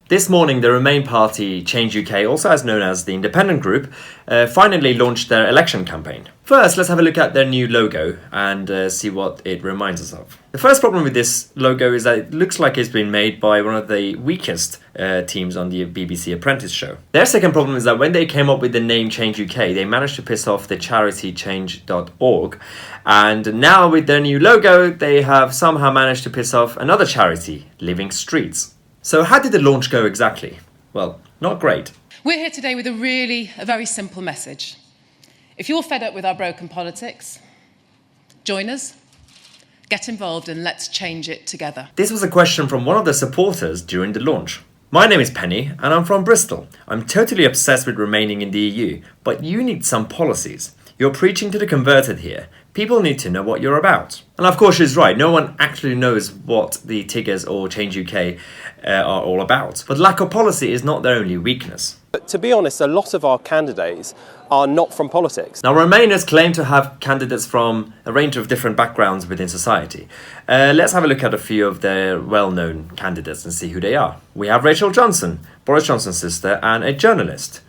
This morning, the Remain party, Change UK, also as known as the Independent Group, finally launched their election campaign. First, let's have a look at their new logo and see what it reminds us of. The first problem with this logo is that it looks like it's been made by one of the weakest teams on the BBC Apprentice show. Their second problem is that when they came up with the name Change UK, they managed to piss off the charity change.org. And now with their new logo, they have somehow managed to piss off another charity, Living Streets. So how did the launch go exactly? Well, not great. We're here today with a very simple message. If you're fed up with our broken politics, join us, get involved, and let's change it together. This was a question from one of the supporters during the launch. My name is Penny and I'm from Bristol. I'm totally obsessed with remaining in the EU, but you need some policies. You're preaching to the converted here. People need to know what you're about. And of course she's right, no one actually knows what the Tiggers or Change UK are all about. But lack of policy is not their only weakness. But to be honest, a lot of our candidates are not from politics. Now Remainers claim to have candidates from a range of different backgrounds within society. Let's have a look at a few of their well-known candidates and see who they are. We have Rachel Johnson, Boris Johnson's sister and a journalist.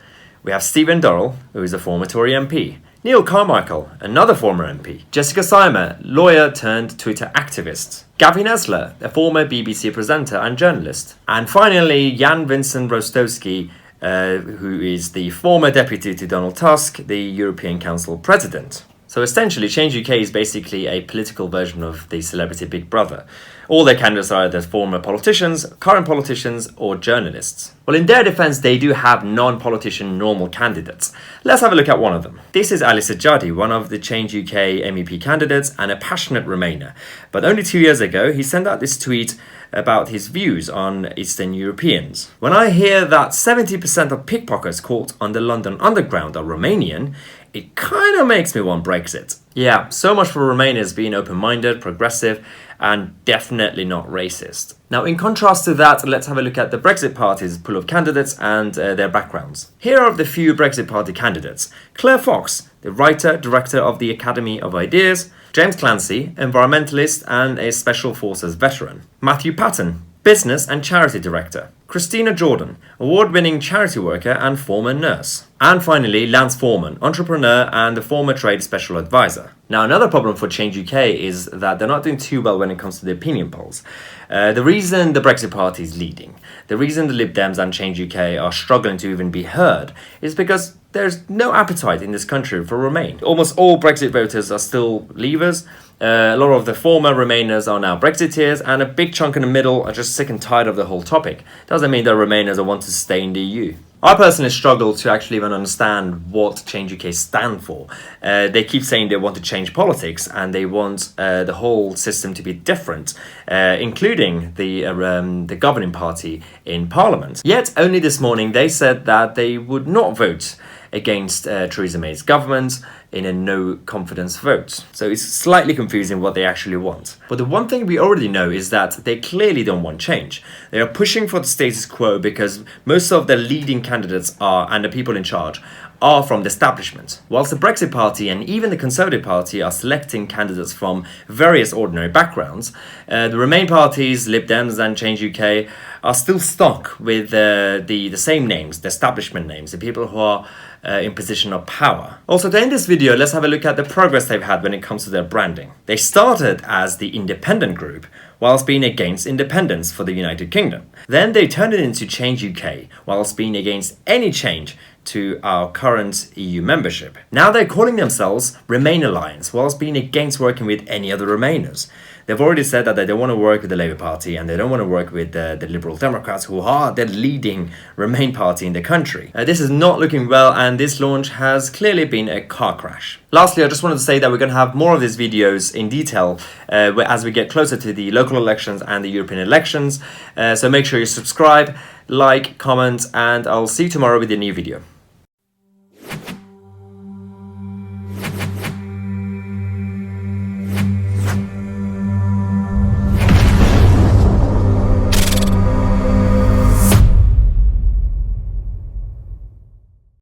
We have Stephen Durrell, who is a former Tory MP. Neil Carmichael, another former MP. Jessica Symer, lawyer turned Twitter activist. Gavin Esler, a former BBC presenter and journalist. And finally, Jan Vincent Rostowski, who is the former deputy to Donald Tusk, the European Council president. So essentially, Change UK is basically a political version of the celebrity Big Brother. All their candidates are either former politicians, current politicians, or journalists. Well, in their defense, they do have non-politician normal candidates. Let's have a look at one of them. This is Ali Sajjadi, one of the Change UK MEP candidates and a passionate Remainer. But only 2 years ago, he sent out this tweet about his views on Eastern Europeans. When I hear that 70% of pickpockets caught on the London Underground are Romanian, it kind of makes me want Brexit. Yeah, so much for Remainers being open-minded, progressive, and definitely not racist. Now, in contrast to that, let's have a look at the Brexit Party's pool of candidates and their backgrounds. Here are the few Brexit Party candidates. Claire Fox, the writer, director of the Academy of Ideas. James Clancy, environmentalist and a Special Forces veteran. Matthew Patton, business and charity director. Christina Jordan, award-winning charity worker and former nurse. And finally, Lance Foreman, entrepreneur and a former trade special advisor. Now, another problem for Change UK is that they're not doing too well when it comes to the opinion polls. The reason the Brexit Party is leading, the reason the Lib Dems and Change UK are struggling to even be heard, is because there's no appetite in this country for Remain. Almost all Brexit voters are still Leavers. A lot of the former Remainers are now Brexiteers, and a big chunk in the middle are just sick and tired of the whole topic. Doesn't mean that Remainers want to stay in the EU. I personally struggle to actually even understand what Change UK stand for. They keep saying they want to change politics and they want the whole system to be different, including the governing party in Parliament. Yet, only this morning they said that they would not vote against Theresa May's government in a no-confidence vote. So it's slightly confusing what they actually want. But the one thing we already know is that they clearly don't want change. They are pushing for the status quo because most of their leading candidates are, and the people in charge, are from the establishment. Whilst the Brexit Party and even the Conservative Party are selecting candidates from various ordinary backgrounds, the Remain parties, Lib Dems and Change UK, are still stuck with the same names, the establishment names, the people who are in position of power. Also, to end this video, let's have a look at the progress they've had when it comes to their branding. They started as the Independent Group, whilst being against independence for the United Kingdom. Then they turned it into Change UK, whilst being against any change to our current EU membership. Now they're calling themselves Remain Alliance, whilst being against working with any other Remainers. They've already said that they don't want to work with the Labour Party and they don't want to work with the Liberal Democrats, who are the leading Remain party in the country. This is not looking well, and this launch has clearly been a car crash. Lastly, I just wanted to say that we're going to have more of these videos in detail as we get closer to the local elections and the European elections. So make sure you subscribe, like, comment, and I'll see you tomorrow with a new video.